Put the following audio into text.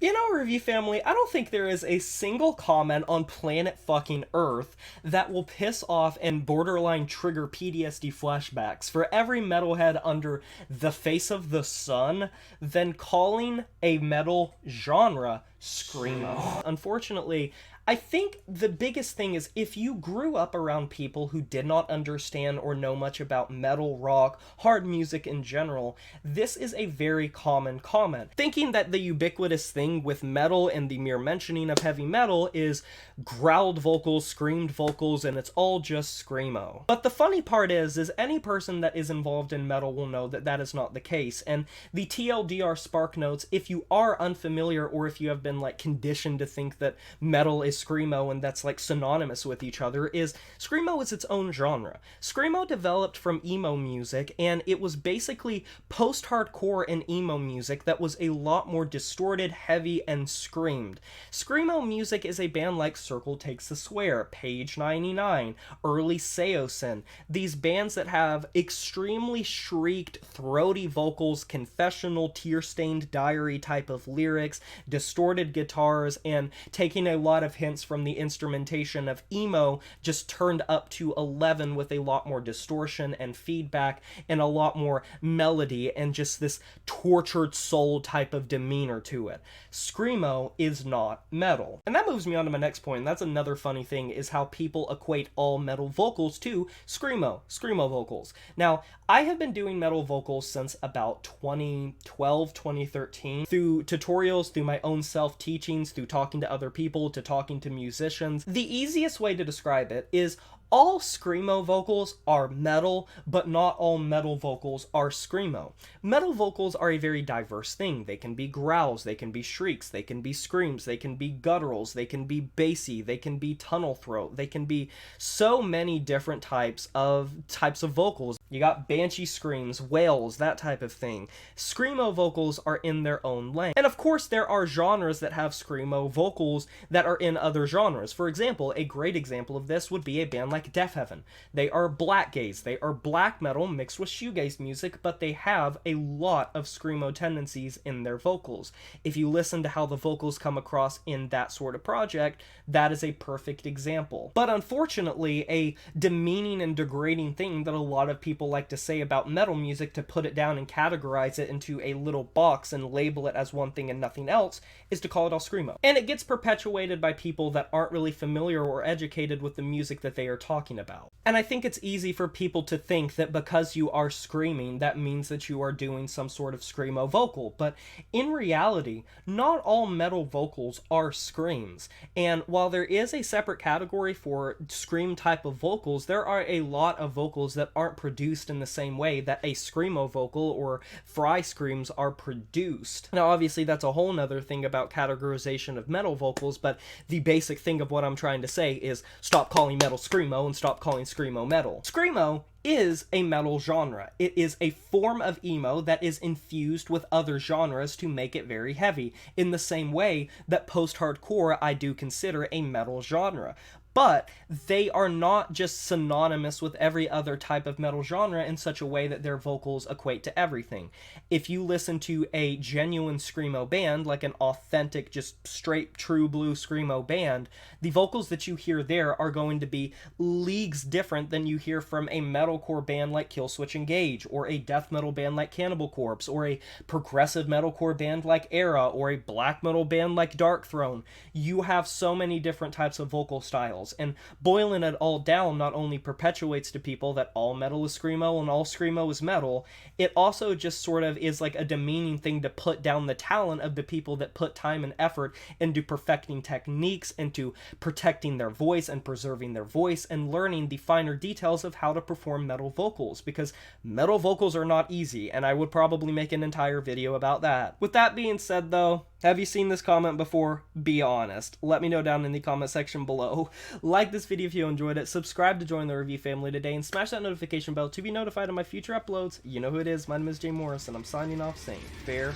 In our review family, I don't think there is a single comment on planet fucking Earth that will piss off and borderline trigger PTSD flashbacks for every metalhead under the face of the sun than calling a metal genre screamo. Unfortunately, I think the biggest thing is if you grew up around people who did not understand or know much about metal, rock, hard music in general, this is a very common comment. Thinking that the ubiquitous thing with metal and the mere mentioning of heavy metal is growled vocals, screamed vocals, and it's all just screamo. But the funny part is any person that is involved in metal will know that that is not the case, and the TLDR spark notes, if you are unfamiliar or if you have been like conditioned to think that metal is screamo and that's like synonymous with each other, is screamo is its own genre. Screamo developed from emo music, and it was basically post-hardcore and emo music that was a lot more distorted, heavy, and screamed. Screamo music is a band like Circle Takes the Swear, Page 99, early Seosin, these bands that have extremely shrieked, throaty vocals, confessional, tear-stained diary type of lyrics, distorted guitars, and taking a lot of hints from the instrumentation of emo, just turned up to 11 with a lot more distortion and feedback and a lot more melody and just this tortured soul type of demeanor to it. Screamo is not metal. And that moves me on to my next point, and that's another funny thing, is how people equate all metal vocals to screamo vocals. Now, I have been doing metal vocals since about 2012, 2013, through tutorials, through my own self-teachings, through talking to other people, to talking to musicians. The easiest way to describe it is all screamo vocals are metal, but not all metal vocals are screamo. Metal vocals are a very diverse thing. They can be growls, they can be shrieks, they can be screams, they can be gutturals, they can be bassy, they can be tunnel throat, they can be so many different types of vocals. You got banshee screams, wails, that type of thing. Screamo vocals are in their own lane. And of course, there are genres that have screamo vocals that are in other genres. For example, a great example of this would be a band like Death Heaven. They are black gaze. They are black metal mixed with shoegaze music, but they have a lot of screamo tendencies in their vocals. If you listen to how the vocals come across in that sort of project, that is a perfect example. But unfortunately, a demeaning and degrading thing that a lot of people like to say about metal music to put it down and categorize it into a little box and label it as one thing and nothing else is to call it all screamo. And it gets perpetuated by people that aren't really familiar or educated with the music that they are talking about. And I think it's easy for people to think that because you are screaming, that means that you are doing some sort of screamo vocal. But in reality, not all metal vocals are screams. And while there is a separate category for scream type of vocals, there are a lot of vocals that aren't produced in the same way that a screamo vocal or fry screams are produced. Now, obviously, that's a whole nother thing about categorization of metal vocals, but the basic thing of what I'm trying to say is stop calling metal screamo and stop calling screamo metal. Screamo is a metal genre. It is a form of emo that is infused with other genres to make it very heavy, in the same way that post-hardcore I do consider a metal genre. But they are not just synonymous with every other type of metal genre in such a way that their vocals equate to everything. If you listen to a genuine screamo band, like an authentic, just straight true blue screamo band, the vocals that you hear there are going to be leagues different than you hear from a metalcore band like Killswitch Engage, or a death metal band like Cannibal Corpse, or a progressive metalcore band like Era, or a black metal band like Darkthrone. You have so many different types of vocal styles. And boiling it all down not only perpetuates to people that all metal is screamo and all screamo is metal, it also just sort of is like a demeaning thing to put down the talent of the people that put time and effort into perfecting techniques, into protecting their voice and preserving their voice, and learning the finer details of how to perform metal vocals, because metal vocals are not easy, and I would probably make an entire video about that. With that being said though, have you seen this comment before? Be honest. Let me know down in the comment section below. Like this video if you enjoyed it, subscribe to join the review family today, and smash that notification bell to be notified of my future uploads. You know who it is, my name is Jay Morris, and I'm signing off saying farewell.